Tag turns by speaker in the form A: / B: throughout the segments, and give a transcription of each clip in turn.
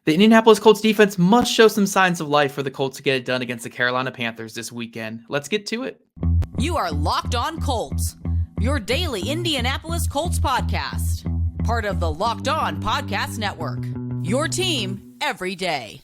A: The Indianapolis Colts defense must show some signs of life for the Colts to get it done against the Carolina Panthers this weekend. Let's get to it.
B: You are Locked On Colts, your daily Indianapolis Colts podcast. Part of the Locked On Podcast Network, your team every day.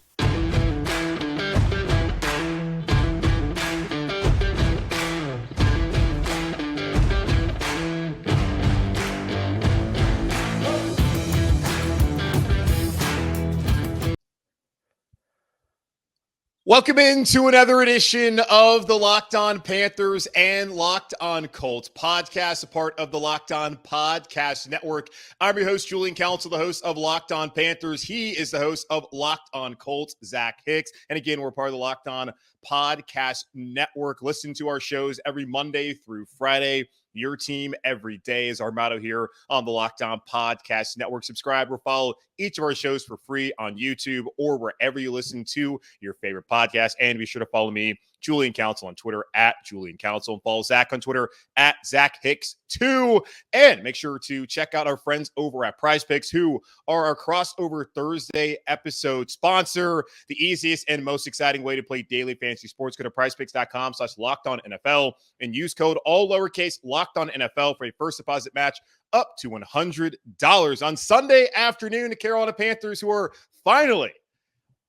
C: Welcome into another edition of the Locked On Panthers and Locked On Colts podcast, a part of the Locked On Podcast Network. I'm your host, Julian, the host of Locked On Panthers. He is the host of Locked On Colts, Zach Hicks. And again, we're part of the Locked On Podcast Network. Listen to our shows every Monday through Friday. Your team every day is our motto here on the Locked On Podcast Network. Subscribe or follow each of our shows for free on YouTube or wherever you listen to your favorite podcast. And be sure to follow me, Julian Council, on Twitter at Julian Council, and follow Zach on Twitter at Zach Hicks2. And make sure to check out our friends over at PrizePicks, who are our crossover Thursday episode sponsor. The easiest and most exciting way to play daily fantasy sports. Go to PrizePicks.com/LockedOnNFL and use code all lowercase LockedOnNFL for a first deposit match up to $100 on Sunday afternoon. The Carolina Panthers, who are finally,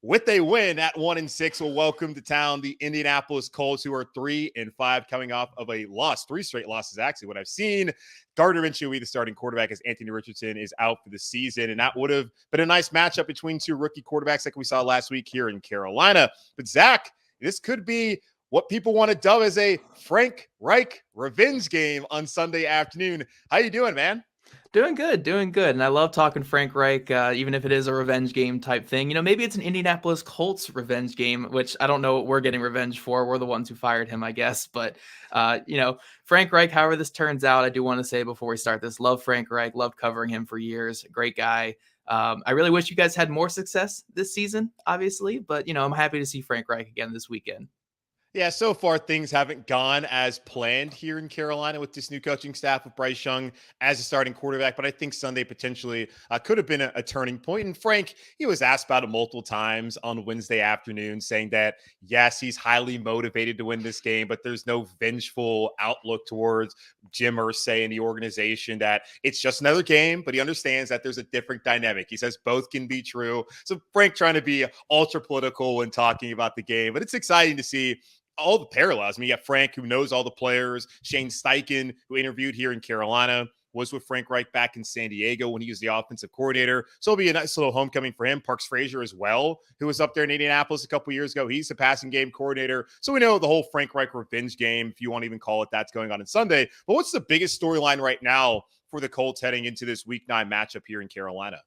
C: with a win at 1-6, will welcome to town the Indianapolis Colts, who are 3-5, coming off of a loss. 3 straight losses, actually, what I've seen. Gardner Minshew will be the starting quarterback as Anthony Richardson is out for the season, and that would have been a nice matchup between two rookie quarterbacks like we saw last week here in Carolina. But Zach, this could be what people want to dub as a Frank Reich revenge game on Sunday afternoon. How you doing, man?
A: Doing good. And I love talking Frank Reich, even if it is a revenge game type thing. You know, maybe it's an Indianapolis Colts revenge game, which I don't know what we're getting revenge for. We're the ones who fired him, I guess. But, Frank Reich, however this turns out, I do want to say before we start this, love Frank Reich, love covering him for years. Great guy. I really wish you guys had more success this season, obviously. But, I'm happy to see Frank Reich again this weekend.
C: Yeah, so far things haven't gone as planned here in Carolina with this new coaching staff with Bryce Young as a starting quarterback. But I think Sunday potentially could have been a turning point. And Frank, he was asked about it multiple times on Wednesday afternoon, saying that, yes, he's highly motivated to win this game, but there's no vengeful outlook towards Jim Irsay and the organization, that it's just another game, but he understands that there's a different dynamic. He says both can be true. So Frank trying to be ultra political when talking about the game, but it's exciting to see all the parallels. I mean, you have Frank, who knows all the players. Shane Steichen, who interviewed here in Carolina, was with Frank Reich back in San Diego when he was the offensive coordinator. So it'll be a nice little homecoming for him. Parks Frazier as well, who was up there in Indianapolis a couple years ago. He's the passing game coordinator. So we know the whole Frank Reich revenge game, if you want to even call it, that's going on Sunday. But what's the biggest storyline right now for the Colts heading into this Week 9 matchup here in Carolina?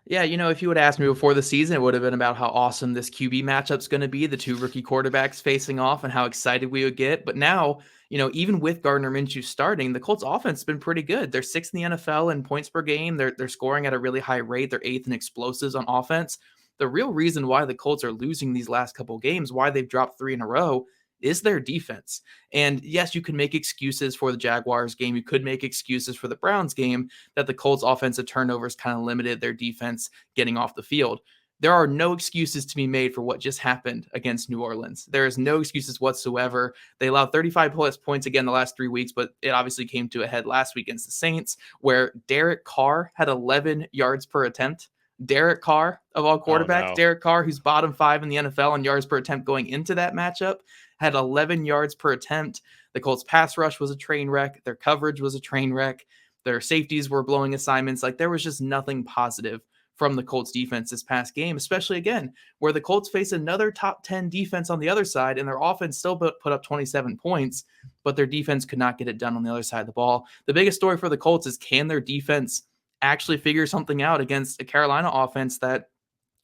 A: Yeah, if you would ask me before the season, it would have been about how awesome this QB matchup's going to be, the two rookie quarterbacks facing off, and how excited we would get. But now, even with Gardner Minshew starting, the Colts offense has been pretty good. They're 6th in the NFL in points per game. They're scoring at a really high rate. They're 8th in explosives on offense. The real reason why the Colts are losing these last couple of games, why they've dropped 3 in a row, is their defense. And yes, you can make excuses for the Jaguars game. You could make excuses for the Browns game that the Colts offensive turnovers kind of limited their defense getting off the field. There are no excuses to be made for what just happened against New Orleans. There is no excuses whatsoever. They allowed 35 plus points again the last 3 weeks, but it obviously came to a head last week against the Saints, where Derek Carr had 11 yards per attempt. Derek Carr, of all quarterbacks,
C: Oh, no.
A: Derek Carr, who's bottom 5 in the NFL in yards per attempt going into that matchup, had 11 yards per attempt. The Colts pass rush was a train wreck. Their coverage was a train wreck. Their safeties were blowing assignments. Like, there was just nothing positive from the Colts defense this past game, especially again, where the Colts face another top 10 defense on the other side, and their offense still put up 27 points, but their defense could not get it done on the other side of the ball. The biggest story for the Colts is, can their defense actually figure something out against a Carolina offense that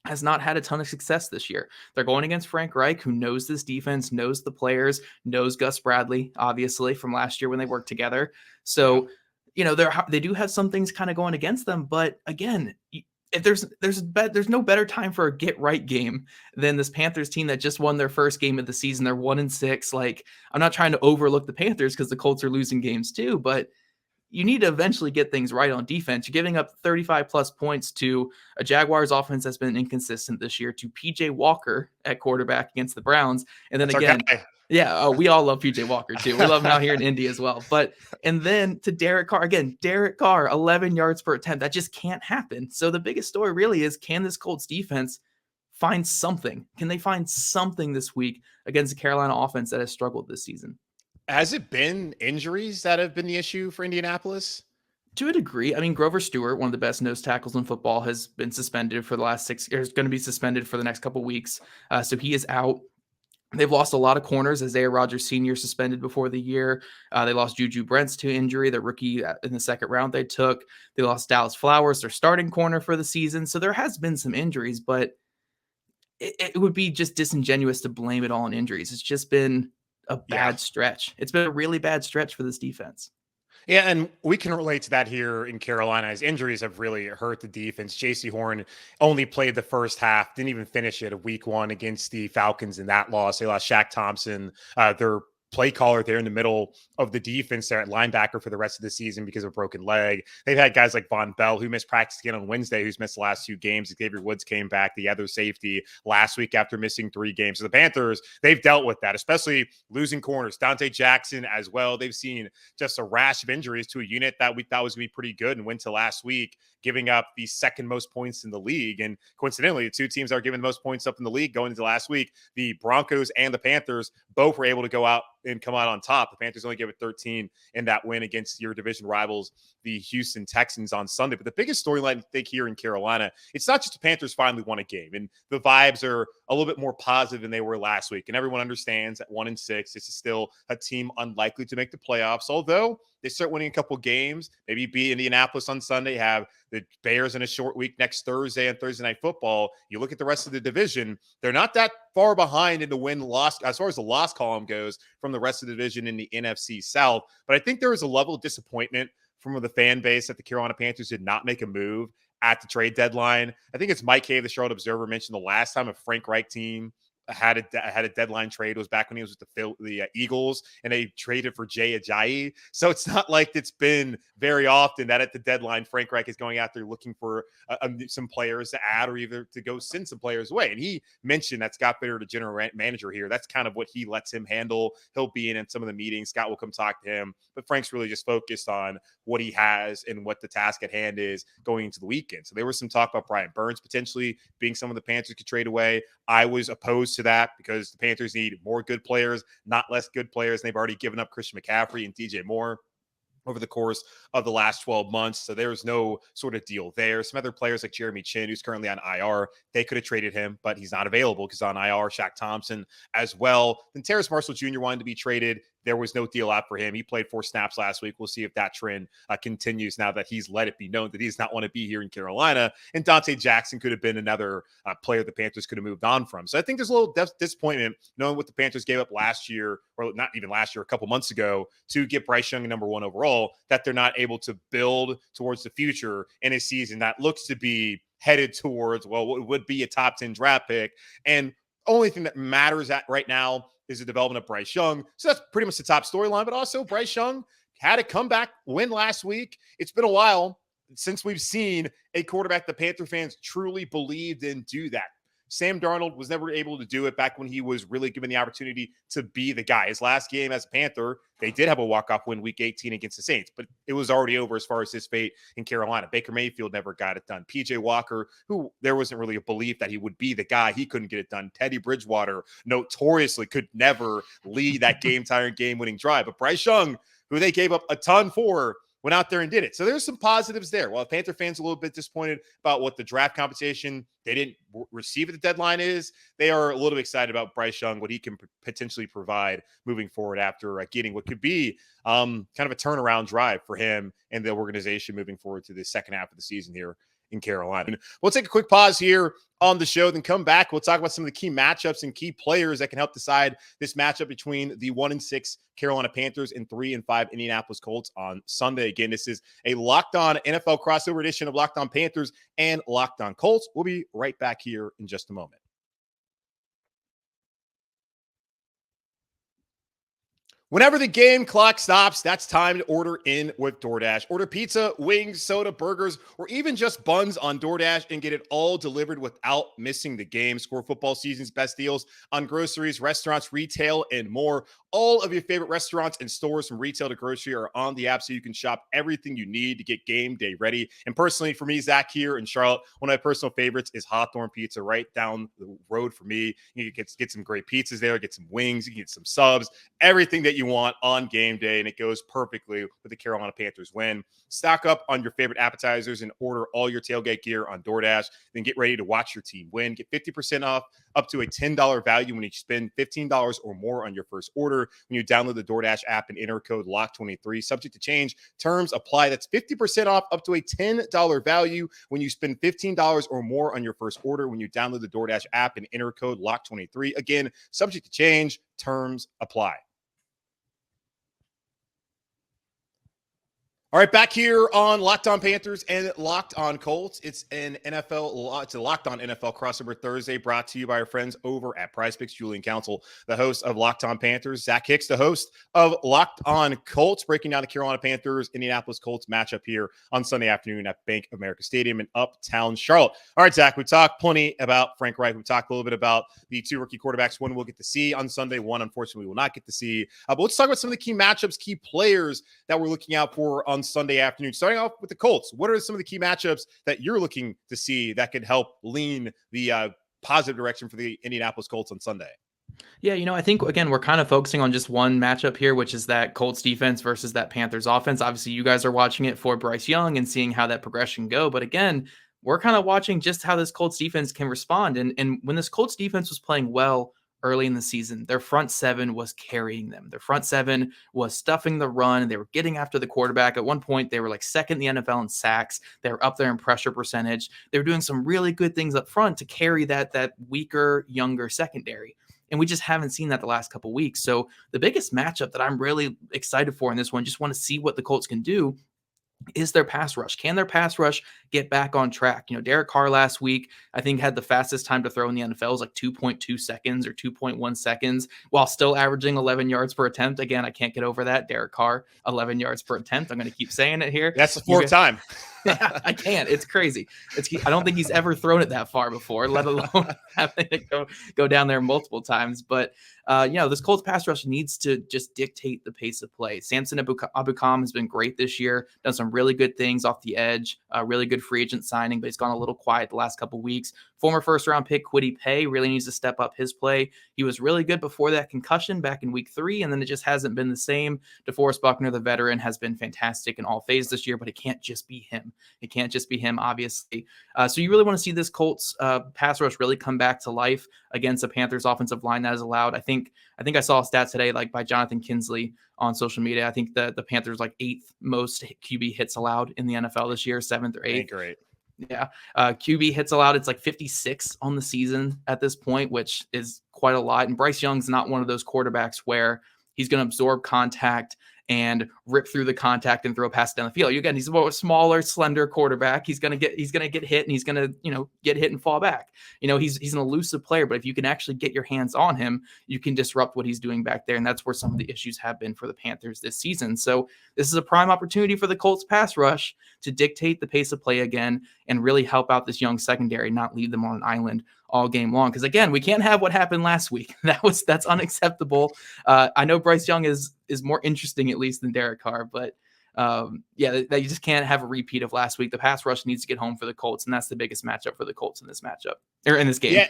A: has not had a ton of success this year? They're going against Frank Reich, who knows this defense, knows the players, knows Gus Bradley, obviously, from last year when they worked together. So, they do have some things kind of going against them. But again, if there's no better time for a get right game than this Panthers team that just won their first game of the season. They're 1-6. Like, I'm not trying to overlook the Panthers because the Colts are losing games too, but you need to eventually get things right on defense. You're giving up 35 plus points to a Jaguars offense that's been inconsistent this year, to PJ Walker at quarterback against the Browns. And then
C: That's
A: again,
C: our guy.
A: yeah, we all love PJ Walker too. We love him out here in Indy as well. And then to Derek Carr, again, Derek Carr, 11 yards per attempt. That just can't happen. So the biggest story really is, can this Colts defense find something? Can they find something this week against the Carolina offense that has struggled this season?
C: Has it been injuries that have been the issue for Indianapolis?
A: To a degree. I mean, Grover Stewart, one of the best nose tackles in football, has been suspended for the last 6 years, going to be suspended for the next couple weeks. So he is out. They've lost a lot of corners. Isaiah Rodgers Sr. suspended before the year. They lost Juju Brents to injury, the rookie in the second round they took. They lost Dallas Flowers, their starting corner for the season. So there has been some injuries, but it would be just disingenuous to blame it all on injuries. It's just been a bad stretch. It's been a really bad stretch for this defense.
C: Yeah, and we can relate to that here in Carolina, as injuries have really hurt the defense. Jaycee Horn only played the first half, didn't even finish it week 1 against the Falcons in that loss. They lost Shaq Thompson, their play caller there in the middle of the defense there at linebacker for the rest of the season because of a broken leg. They've had guys like Von Bell, who missed practice again on Wednesday, who's missed the last 2 games. Xavier Woods came back, the other safety, last week after missing 3 games. So the Panthers, they've dealt with that, especially losing corners. Dante Jackson as well. They've seen just a rash of injuries to a unit that we thought was going to be pretty good and went to last week, giving up the second most points in the league. And coincidentally, the 2 teams that are giving the most points up in the league going into last week, the Broncos and the Panthers, both were able to go out and come out on top. The Panthers only gave it 13 in that win against your division rivals, the Houston Texans, on Sunday. But the biggest storyline, I think, here in Carolina, it's not just the Panthers finally won a game, and the vibes are a little bit more positive than they were last week. And everyone understands at 1-6, this is still a team unlikely to make the playoffs, although they start winning a couple games, maybe beat Indianapolis on Sunday, have the Bears in a short week next Thursday and Thursday Night Football. You look at the rest of the division, they're not that far behind in the win-loss, as far as the loss column goes, from the rest of the division in the NFC South. But I think there was a level of disappointment from the fan base that the Carolina Panthers did not make a move at the trade deadline. I think it's Mike Cave, the Charlotte Observer, mentioned the last time a Frank Reich team had a deadline trade was back when he was with the Eagles, and they traded for Jay Ajayi. So it's not like it's been very often that at the deadline Frank Reich is going out there looking for some players to add or either to go send some players away. And he mentioned that Scott Bitter, the general manager here, that's kind of what he lets him handle. He'll be in some of the meetings. Scott will come talk to him, but Frank's really just focused on what he has and what the task at hand is going into the weekend. So there was some talk about Brian Burns potentially being someone the Panthers could trade away. I was opposed to that because the Panthers need more good players, not less good players. And they've already given up Christian McCaffrey and DJ Moore over the course of the last 12 months. So there's no sort of deal there. Some other players like Jeremy Chin, who's currently on IR, they could have traded him, but he's not available because on IR. Shaq Thompson as well. Then Terrace Marshall Jr. wanted to be traded. There was no deal out for him. He played 4 snaps last week. We'll see if that trend continues now that he's let it be known that he does not want to be here in Carolina. And Dante Jackson could have been another player the Panthers could have moved on from. So I think there's a little disappointment knowing what the Panthers gave up last year, or not even last year, a couple months ago, to get Bryce Young number 1 overall, that they're not able to build towards the future in a season that looks to be headed towards, well, what would be a top 10 draft pick. And only thing that matters at right now is the development of Bryce Young. So that's pretty much the top storyline. But also Bryce Young had a comeback win last week. It's been a while since we've seen a quarterback the Panther fans truly believed in do that. Sam Darnold was never able to do it back when he was really given the opportunity to be the guy. His last game as a Panther, they did have a walk-off win week 18 against the Saints, but it was already over as far as his fate in Carolina. Baker Mayfield never got it done. PJ Walker, who there wasn't really a belief that he would be the guy, he couldn't get it done. Teddy Bridgewater notoriously could never lead that game-winning drive. But Bryce Young, who they gave up a ton for, went out there and did it. So there's some positives there. While Panther fans are a little bit disappointed about what the draft compensation they didn't receive at the deadline is, they are a little bit excited about Bryce Young, what he can potentially provide moving forward after getting what could be kind of a turnaround drive for him and the organization moving forward to the second half of the season here in Carolina. We'll take a quick pause here on the show, then come back. We'll talk about some of the key matchups and key players that can help decide this matchup between the 1-6 Carolina Panthers and 3-5 Indianapolis Colts on Sunday. Again, this is a Locked On NFL crossover edition of Locked On Panthers and Locked On Colts. We'll be right back here in just a moment. Whenever the game clock stops, that's time to order in with DoorDash. Order pizza, wings, soda, burgers, or even just buns on DoorDash and get it all delivered without missing the game. Score football season's best deals on groceries, restaurants, retail, and more. All of your favorite restaurants and stores from retail to grocery are on the app, so you can shop everything you need to get game day ready. And personally, for me, Zach here in Charlotte, one of my personal favorites is Hawthorne Pizza right down the road for me. You can get some great pizzas there, get some wings, you can get some subs, everything that you want on game day, and it goes perfectly with the Carolina Panthers win. Stock up on your favorite appetizers and order all your tailgate gear on DoorDash. Then get ready to watch your team win. Get 50% off up to a $10 value when you spend $15 or more on your first order when you download the DoorDash app and enter code LOCK23. Subject to change. Terms apply. That's 50% off up to a $10 value when you spend $15 or more on your first order when you download the DoorDash app and enter code LOCK23. Again, subject to change. Terms apply. All right, back here on Locked On Panthers and Locked On Colts. It's a Locked On NFL crossover Thursday, brought to you by our friends over at PrizePicks. Julian Council, the host of Locked On Panthers. Zach Hicks, the host of Locked On Colts, breaking down the Carolina Panthers, Indianapolis Colts matchup here on Sunday afternoon at Bank of America Stadium in Uptown Charlotte. All right, Zach, we talked plenty about Frank Reich. We talked a little bit about the two rookie quarterbacks. One we'll get to see on Sunday. One, unfortunately, we will not get to see. But let's talk about some of the key matchups, key players that we're looking out for on Sunday afternoon. Starting off with the Colts, what are some of the key matchups that you're looking to see that could help lean the positive direction for the Indianapolis Colts on Sunday?
A: Yeah, I think, again, we're kind of focusing on just one matchup here, which is that Colts defense versus that Panthers offense. Obviously, you guys are watching it for Bryce Young and seeing how that progression go. But again, we're kind of watching just how this Colts defense can respond. And when this Colts defense was playing well early in the season, their front seven was carrying them. Their front seven was stuffing the run, and they were getting after the quarterback. At one point, they were like second in the NFL in sacks. They were up there in pressure percentage. They were doing some really good things up front to carry that weaker, younger secondary. And we just haven't seen that the last couple of weeks. So the biggest matchup that I'm really excited for in this one, just want to see what the Colts can do, is their pass rush. Can their pass rush get back on track? Derek Carr last week, I think, had the fastest time to throw in the NFL. It was like 2.2 seconds or 2.1 seconds while still averaging 11 yards per attempt. Again, I can't get over that. Derek Carr, 11 yards per attempt. I'm going to keep saying it here.
C: That's the fourth time.
A: I can't. It's crazy. I don't think he's ever thrown it that far before, let alone having it go down there multiple times. But this Colts pass rush needs to just dictate the pace of play. Samson Ebukam has been great this year, done some really good things off the edge, really good free agent signing, but he's gone a little quiet the last couple of weeks. Former first-round pick Kwity Paye really needs to step up his play. He was really good before that concussion back in week 3, and then it just hasn't been the same. DeForest Buckner, the veteran, has been fantastic in all phases this year, but it can't just be him. It can't just be him, obviously. So you really want to see this Colts pass rush really come back to life against a Panthers offensive line that is allowed. I think I saw a stat today, like by Jonathan Kinsley on social media. I think the Panthers like 8th most QB hits allowed in the NFL this year, 7th or 8th.
C: Great.
A: Yeah. QB hits allowed. It's like 56 on the season at this point, which is quite a lot. And Bryce Young's not one of those quarterbacks where he's going to absorb contact and rip through the contact and throw past down the field. Again, he's a smaller, slender quarterback. He's gonna get hit, and he's gonna get hit and fall back. He's an elusive player, but if you can actually get your hands on him, you can disrupt what he's doing back there, and that's where some of the issues have been for the Panthers this season. So this is a prime opportunity for the Colts pass rush to dictate the pace of play again and really help out this young secondary, not leave them on an island all game long. Because again, we can't have what happened last week. That's unacceptable. I know Bryce Young is more interesting at least than Derek Carr, but you just can't have a repeat of last week. The pass rush needs to get home for the Colts, and that's the biggest matchup for the Colts in this matchup or in this game.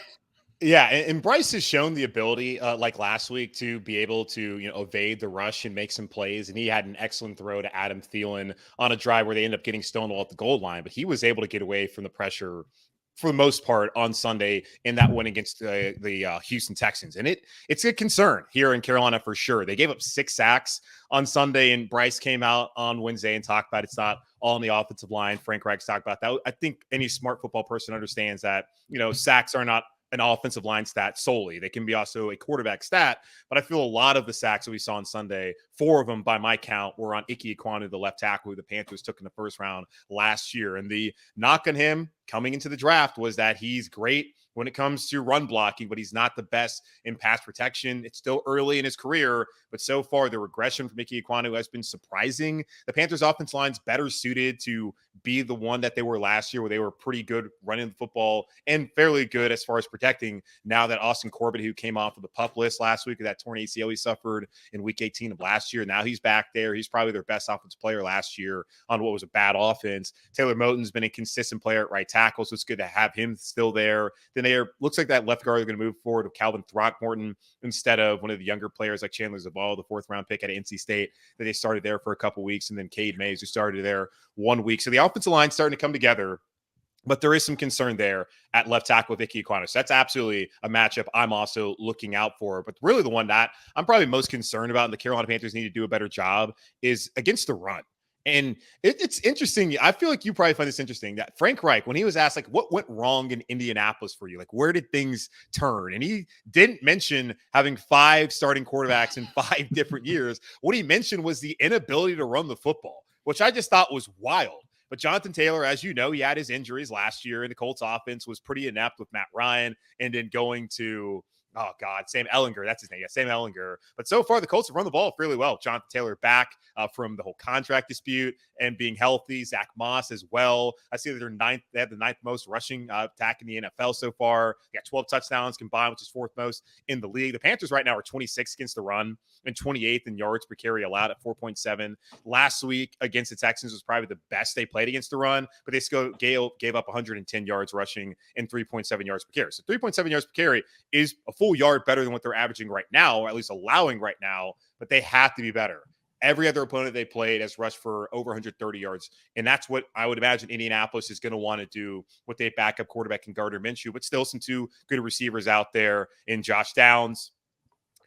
C: Yeah, and Bryce has shown the ability, like last week, to be able to evade the rush and make some plays. And he had an excellent throw to Adam Thielen on a drive where they ended up getting stonewalled at the goal line, but he was able to get away from the pressure for the most part on Sunday in that win against the Houston Texans. And it's a concern here in Carolina for sure. They gave up 6 sacks on Sunday, and Bryce came out on Wednesday and talked about it's not all on the offensive line. Frank Reich talked about that. I think any smart football person understands that, sacks are not an offensive line stat solely. They can be also a quarterback stat, but I feel a lot of the sacks that we saw on Sunday 4 of them, by my count, were on Ike Ekwonu, the left tackle who the Panthers took in the first round last year. And the knock on him coming into the draft was that he's great when it comes to run blocking, but he's not the best in pass protection. It's still early in his career, but so far the regression from Ike Ekwonu has been surprising. The Panthers' offense line's better suited to be the one that they were last year, where they were pretty good running the football and fairly good as far as protecting. Now that Austin Corbett, who came off of the PUP list last week with that torn ACL he suffered in week 18 of last year, now he's back there. He's probably their best offensive player last year on what was a bad offense. Taylor Moton's been a consistent player at right tackle, so it's good to have him still there. Then looks like that left guard are going to move forward with Calvin Throckmorton instead of one of the younger players like Chandler Zavala, the 4th round pick at NC State that they started there for a couple weeks, and then Cade Mays, who started there 1 week. So the offensive line's starting to come together, but there is some concern there at left tackle with Ike Ekwonu. So that's absolutely a matchup I'm also looking out for. But really the one that I'm probably most concerned about and the Carolina Panthers need to do a better job is against the run. And it's interesting. I feel like you probably find this interesting that Frank Reich, when he was asked, like, what went wrong in Indianapolis for you? Like, where did things turn? And he didn't mention having 5 starting quarterbacks in 5 different years. What he mentioned was the inability to run the football, which I just thought was wild. But Jonathan Taylor, as you know, he had his injuries last year, and the Colts offense was pretty inept with Matt Ryan and then going to Sam Ehlinger. That's his name. Yeah, Sam Ehlinger. But so far, the Colts have run the ball fairly well. Jonathan Taylor back from the whole contract dispute and being healthy. Zach Moss as well. I see that they have the 9th most rushing attack in the NFL so far. They got 12 touchdowns combined, which is 4th most in the league. The Panthers right now are 26th against the run and 28th in yards per carry allowed at 4.7. Last week against the Texans was probably the best they played against the run, but they still gave up 110 yards rushing and 3.7 yards per carry. So 3.7 yards per carry is a full yard better than what they're averaging right now, or at least allowing right now, but they have to be better. Every other opponent they played has rushed for over 130 yards, and that's what I would imagine Indianapolis is going to want to do with their backup quarterback in Gardner Minshew, but still some 2 good receivers out there in Josh Downs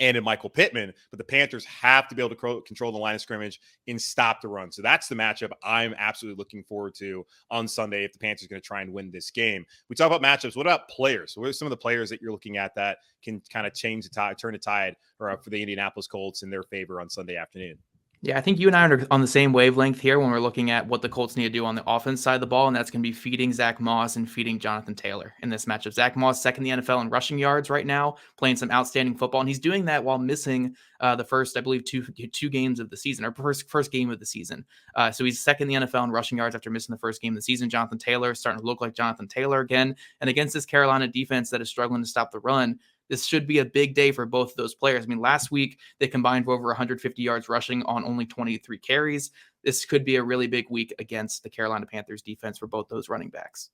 C: and in Michael Pittman. But the Panthers have to be able to control the line of scrimmage and stop the run. So that's the matchup I'm absolutely looking forward to on Sunday if the Panthers are going to try and win this game. We talk about matchups. What about players? What are some of the players that you're looking at that can kind of change the tide, turn the tide or for the Indianapolis Colts in their favor on Sunday afternoon?
A: Yeah, I think you and I are on the same wavelength here when we're looking at what the Colts need to do on the offense side of the ball, and that's going to be feeding Zach Moss and feeding Jonathan Taylor in this matchup. Zach Moss, 2nd in the NFL in rushing yards right now, playing some outstanding football, and he's doing that while missing the first, I believe, two games of the season, or first game of the season. So he's 2nd in the NFL in rushing yards after missing the first game of the season. Jonathan Taylor is starting to look like Jonathan Taylor again, and against this Carolina defense that is struggling to stop the run, this should be a big day for both of those players. I mean, last week they combined for over 150 yards rushing on only 23 carries. This could be a really big week against the Carolina Panthers defense for both those running backs.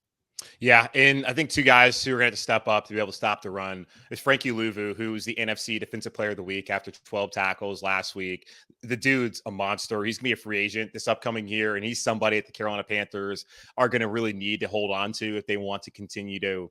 C: Yeah, and I think 2 guys who are going to have to step up to be able to stop the run is Frankie Louvu, who's the NFC Defensive Player of the Week after 12 tackles last week. The dude's a monster. He's going to be a free agent this upcoming year, and he's somebody at the Carolina Panthers are going to really need to hold on to if they want to continue to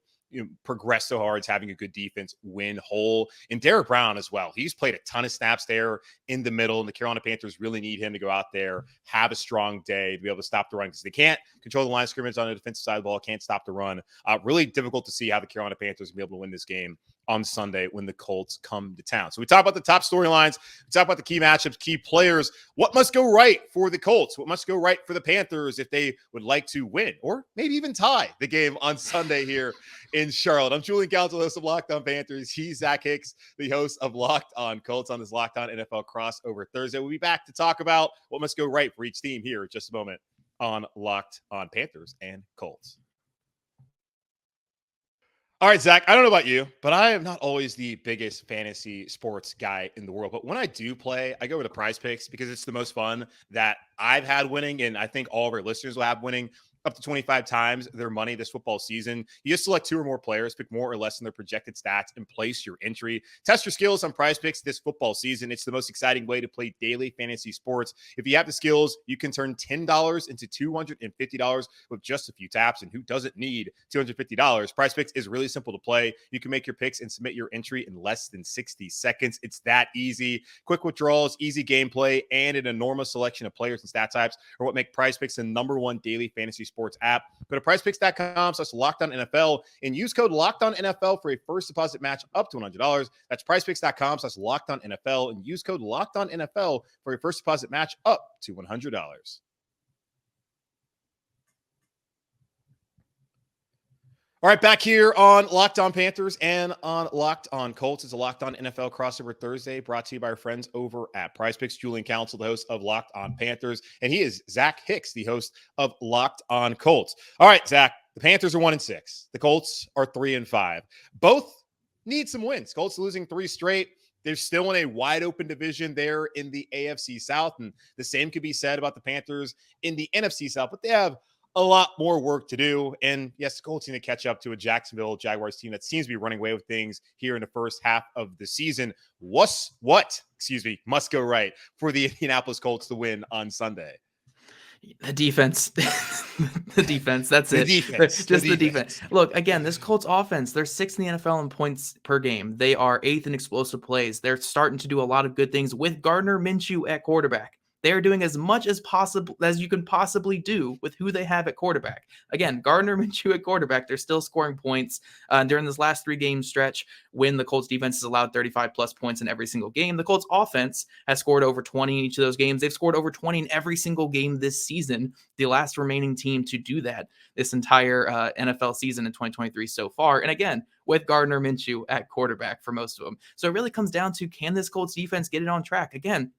C: progress so hard, having a good defense, win whole. And Derek Brown as well. He's played a ton of snaps there in the middle, and the Carolina Panthers really need him to go out there, have a strong day to be able to stop the run, because they can't control the line of scrimmage on the defensive side of the ball, can't stop the run. Really difficult to see how the Carolina Panthers will be able to win this game on Sunday when the Colts come to town. So we talk about the top storylines, we talk about the key matchups, key players. What must go right for the Colts? What must go right for the Panthers if they would like to win or maybe even tie the game on Sunday here in Charlotte? I'm Julian Council, host of Locked On Panthers. He's Zach Hicks, the host of Locked On Colts on this Locked On NFL crossover Thursday. We'll be back to talk about what must go right for each team here in just a moment on Locked On Panthers and Colts. All right, Zach, I don't know about you, but I am not always the biggest fantasy sports guy in the world. But when I do play, I go with the PrizePicks because it's the most fun that I've had winning, and I think all of our listeners will have winning up to 25 times their money this football season. You just select 2 or more players, pick more or less than their projected stats, and place your entry. Test your skills on PrizePicks this football season. It's the most exciting way to play daily fantasy sports. If you have the skills, you can turn $10 into $250 with just a few taps. And who doesn't need $250? PrizePicks is really simple to play. You can make your picks and submit your entry in less than 60 seconds. It's that easy. Quick withdrawals, easy gameplay, and an enormous selection of players and stat types are what make PrizePicks the #1 daily fantasy sports app. Go to PrizePicks.com/LockedOnNFL and use code LockedOnNFL for a first deposit match up to $100. That's PrizePicks.com/LockedOnNFL and use code LockedOnNFL for a first deposit match up to $100. All right, back here on Locked On Panthers and on Locked On Colts. It's a Locked On NFL crossover Thursday brought to you by our friends over at PrizePicks. Julian Council, the host of Locked On Panthers, and he is Zach Hicks, the host of Locked On Colts. All right, Zach, the Panthers are 1-6. The Colts are 3-5. Both need some wins. Colts losing 3 straight. They're still in a wide open division there in the AFC South, and the same could be said about the Panthers in the NFC South, but they have a lot more work to do. And yes, the Colts need to catch up to a Jacksonville Jaguars team that seems to be running away with things here in the first half of the season. What must go right for the Indianapolis Colts to win on Sunday?
A: The defense. The defense. That's
C: The
A: it.
C: defense.
A: Just the defense. Look, again, this Colts offense, they're 6th in the NFL in points per game. They are 8th in explosive plays. They're starting to do a lot of good things with Gardner Minshew at quarterback. They're doing as much as possible as you can possibly do with who they have at quarterback. Again, Gardner Minshew at quarterback, they're still scoring points during this last 3-game stretch when the Colts defense has allowed 35-plus points in every single game. The Colts offense has scored over 20 in each of those games. They've scored over 20 in every single game this season, the last remaining team to do that this entire NFL season in 2023 so far. And again, with Gardner Minshew at quarterback for most of them. So it really comes down to, can this Colts defense get it on track? Again,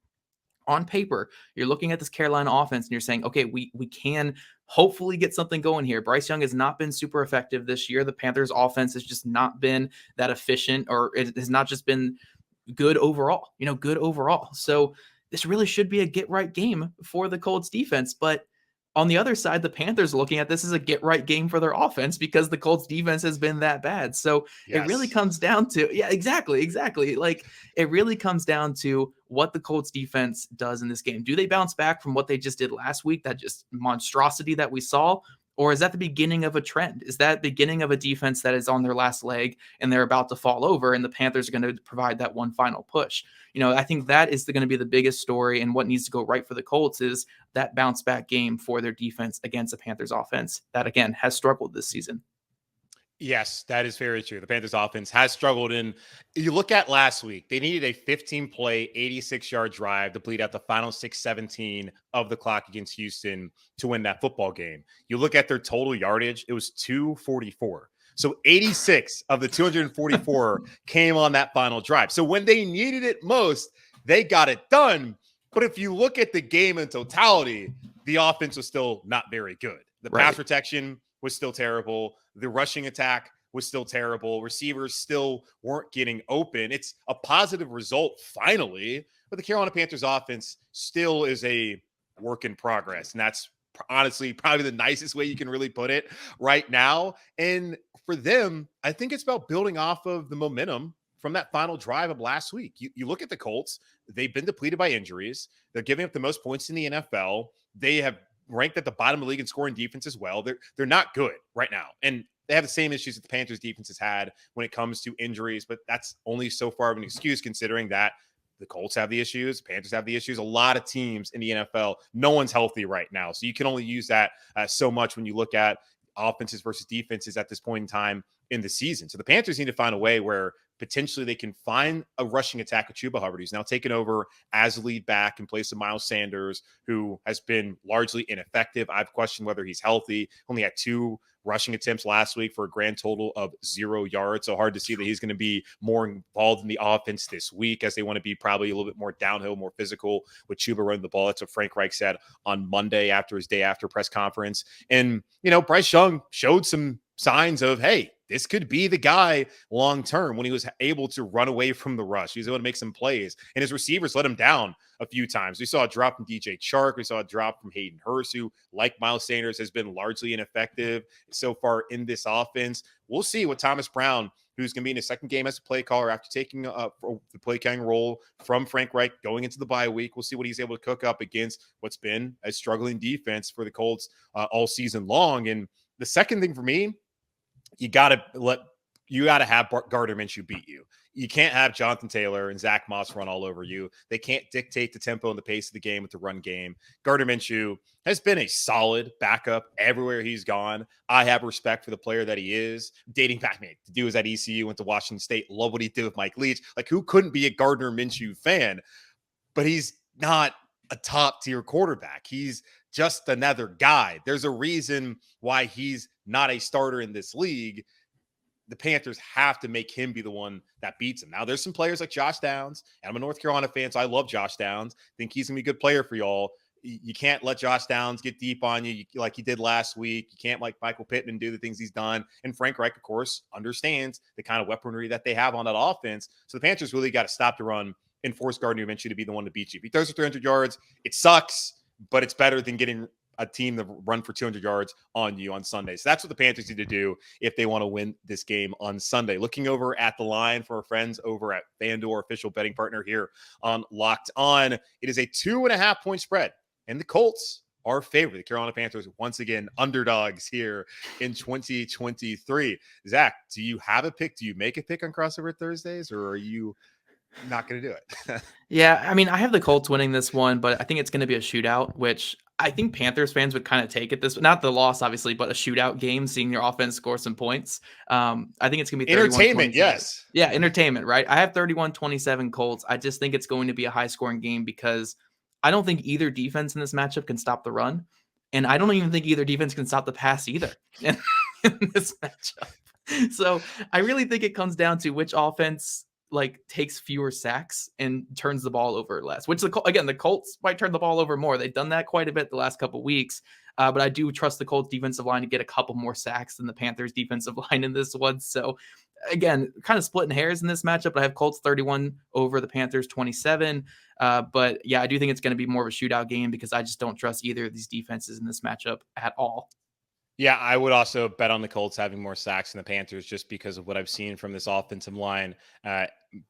A: on paper, you're looking at this Carolina offense and you're saying, okay, we can hopefully get something going here. Bryce Young has not been super effective this year. The Panthers offense has just not been that efficient, or it has not just been good overall, good overall. So this really should be a get right game for the Colts defense. But on the other side, the Panthers are looking at this as a get right game for their offense because the Colts defense has been that bad. So It really comes down to, exactly. Like, it really comes down to what the Colts defense does in this game. Do they bounce back from what they just did last week, that just monstrosity that we saw? Or is that the beginning of a trend? Is that beginning of a defense that is on their last leg and they're about to fall over and the Panthers are going to provide that one final push? I think that is going to be the biggest story, and what needs to go right for the Colts is that bounce back game for their defense against the Panthers offense that, again, has struggled this season.
C: Yes, that is very true. The Panthers offense has struggled. And you look at last week, they needed a 15-play, 86-yard drive to bleed out the final 6:17 of the clock against Houston to win that football game. You look at their total yardage, it was 244. So 86 of the 244 came on that final drive. So when they needed it most, they got it done. But if you look at the game in totality, the offense was still not very good. The pass protection was still terrible. The rushing attack was still terrible. Receivers still weren't getting open. It's a positive result finally, but the Carolina Panthers offense still is a work in progress. And that's honestly probably the nicest way you can really put it right now. And for them, I think it's about building off of the momentum from that final drive of last week. You look at the Colts, they've been depleted by injuries. They're giving up the most points in the NFL. They have ranked at the bottom of the league in scoring defense as well. They're not good right now. And they have the same issues that the Panthers defense has had when it comes to injuries, but that's only so far of an excuse considering that the Colts have the issues, the Panthers have the issues. A lot of teams in the NFL, no one's healthy right now. So you can only use that so much when you look at offenses versus defenses at this point in time in the season. So the Panthers need to find a way where potentially they can find a rushing attack with Chuba Hubbard, who's now taken over as lead back in place of Miles Sanders, who has been largely ineffective. I've questioned whether he's healthy. Only had 2 rushing attempts last week for a grand total of 0 yards. So hard to see that he's going to be more involved in the offense this week, as they want to be probably a little bit more downhill, more physical with Chuba running the ball. That's what Frank Reich said on Monday after his day after press conference. And, Bryce Young showed some signs of, hey, this could be the guy long term when he was able to run away from the rush. He was able to make some plays, and his receivers let him down a few times. We saw a drop from DJ Chark. We saw a drop from Hayden Hurst, who, like Miles Sanders, has been largely ineffective so far in this offense. We'll see what Thomas Brown, who's going to be in his second game as a play caller after taking the play calling role from Frank Reich going into the bye week. We'll see what he's able to cook up against what's been a struggling defense for the Colts all season long. And the second thing for me, you got to let you got to have Gardner Minshew beat you. You can't have Jonathan Taylor and Zach Moss run all over you. They can't dictate the tempo and the pace of the game with the run game. Gardner Minshew has been a solid backup everywhere he's gone. I have respect for the player that he is. Dating back, man, the dude was at ECU, went to Washington State, love what he did with Mike Leach. Like, who couldn't be a Gardner Minshew fan? But he's not a top-tier quarterback. He's just another guy. There's a reason why he's not a starter in this league. The Panthers have to make him be the one that beats him. Now, there's some players like Josh Downs, and I'm a North Carolina fan, so I love Josh Downs. Think he's going to be a good player for y'all. You can't let Josh Downs get deep on you like he did last week. You can't like Michael Pittman do the things he's done. And Frank Reich, of course, understands the kind of weaponry that they have on that offense. So the Panthers really got to stop the run and force Gardner Minshew to be the one to beat you. If he throws for 300 yards, it sucks, but it's better than getting a team to run for 200 yards on you on Sunday. So that's what the Panthers need to do if they want to win this game on Sunday. Looking over at the line for our friends over at FanDuel, official betting partner here on Locked On. It is a 2.5-point spread, and the Colts are favored. The Carolina Panthers, once again, underdogs here in 2023. Zach, do you have a pick? Do you make a pick on Crossover Thursdays, or are you not going to do it?
A: Yeah, I mean, I have the Colts winning this one, but I think it's going to be a shootout, which I think Panthers fans would kind of take it this, not the loss, obviously, but a shootout game, seeing your offense score some points. I think it's going to be
C: entertainment. Yes.
A: Yeah, entertainment, right? I have 31-27 Colts. I just think it's going to be a high scoring game because I don't think either defense in this matchup can stop the run. And I don't even think either defense can stop the pass either in this matchup. So I really think it comes down to which offense like takes fewer sacks and turns the ball over less, which the Colts might turn the ball over more. They've done that quite a bit the last couple of weeks. But I do trust the Colts defensive line to get a couple more sacks than the Panthers defensive line in this one. So again, kind of splitting hairs in this matchup, but I have Colts 31 over the Panthers 27. But yeah, I do think it's going to be more of a shootout game because I just don't trust either of these defenses in this matchup at all.
C: Yeah, I would also bet on the Colts having more sacks than the Panthers just because of what I've seen from this offensive line,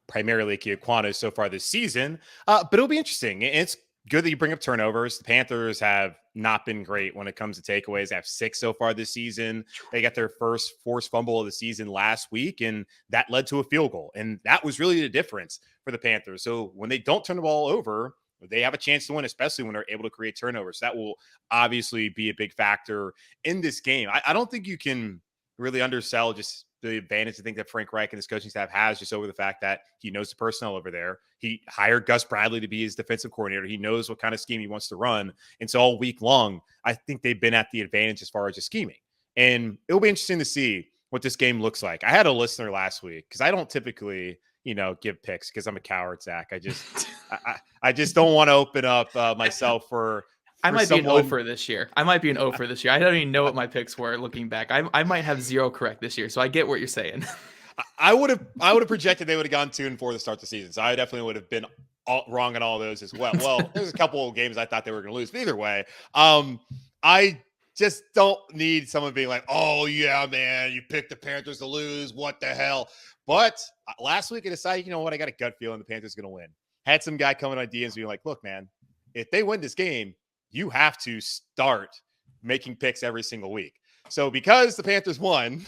C: primarily Kiyoquano so far this season. But it'll be interesting. It's good that you bring up turnovers. The Panthers have not been great when it comes to takeaways. They have 6 so far this season. They got their first forced fumble of the season last week, and that led to a field goal. And that was really the difference for the Panthers. So when they don't turn the ball over, they have a chance to win, especially when they're able to create turnovers. That will obviously be a big factor in this game. I don't think you can really undersell just the advantage I think that Frank Reich and his coaching staff has just over the fact that he knows the personnel over there. He hired Gus Bradley to be his defensive coordinator. He knows what kind of scheme he wants to run. And so all week long, I think they've been at the advantage as far as just scheming. And it'll be interesting to see what this game looks like. I had a listener last week because I don't typically give picks because I'm a coward, Zach. I just don't want to open up myself for
A: I might be an O for this year. I might be an O for this year. I don't even know what my picks were looking back. I might have 0 correct this year. So I get what you're saying.
C: I would have projected they would have gone 2-4 to start the season. So I definitely would have been wrong on all those as well. Well, there's a couple of games I thought they were going to lose. But either way, I just don't need someone being like, oh, yeah, man, you picked the Panthers to lose. What the hell? But last week I decided, you know what? I got a gut feeling the Panthers are going to win. Had some guy coming on DMs being like, look, man, if they win this game, you have to start making picks every single week. So because the Panthers won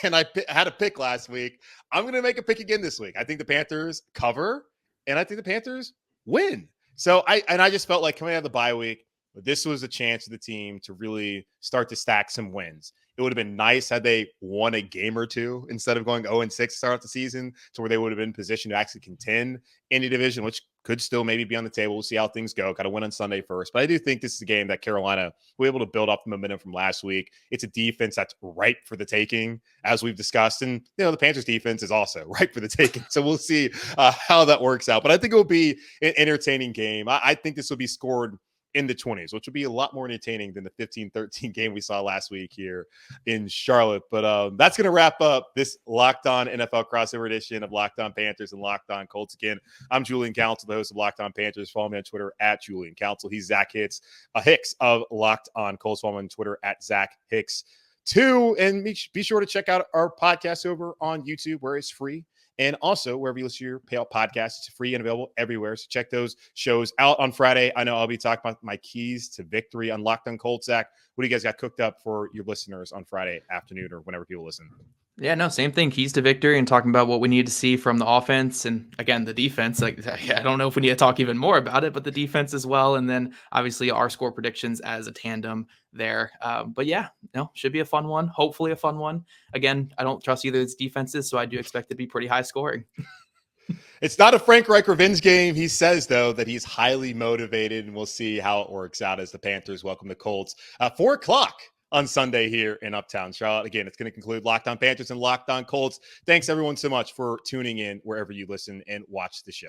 C: and I had a pick last week, I'm going to make a pick again this week. I think the Panthers cover and I think the Panthers win. So I just felt like coming out of the bye week, this was a chance for the team to really start to stack some wins. It would have been nice had they won a game or two instead of going 0-6 to start off the season to where they would have been in position to actually contend in the division, which could still maybe be on the table. We'll see how things go. Got to win on Sunday first. But I do think this is a game that Carolina will be able to build off the momentum from last week. It's a defense that's ripe for the taking, as we've discussed. And, the Panthers defense is also ripe for the taking. So we'll see how that works out. But I think it will be an entertaining game. I think this will be scored in the 20s, which will be a lot more entertaining than the 15-13 game we saw last week here in Charlotte. But that's going to wrap up this Locked On NFL crossover edition of Locked On Panthers and Locked On Colts. Again, I'm Julian Council, the host of Locked On Panthers. Follow me on Twitter at Julian Council. He's Zach Hicks of Locked On Colts. Follow me on Twitter at Zach Hicks 2. And be sure to check out our podcast over on YouTube where it's free. And also, wherever you listen to your podcast, it's free and available everywhere. So check those shows out on Friday. I know I'll be talking about my keys to victory on Locked On Colts. Zach, what do you guys got cooked up for your listeners on Friday afternoon or whenever people listen?
A: Yeah, no, same thing. Keys to victory and talking about what we need to see from the offense and again the defense. Like I don't know if we need to talk even more about it, but the defense as well, and then obviously our score predictions as a tandem there. But yeah, no, should be a fun one. Hopefully a fun one. Again, I don't trust either of these defenses, so I do expect it to be pretty high scoring.
C: It's not a Frank Reich revenge game. He says, though, that he's highly motivated, and we'll see how it works out as the Panthers welcome the Colts. 4 o'clock on Sunday here in Uptown Charlotte. Again, it's going to conclude Locked On Panthers and Locked On Colts. Thanks, everyone, so much for tuning in wherever you listen and watch the show.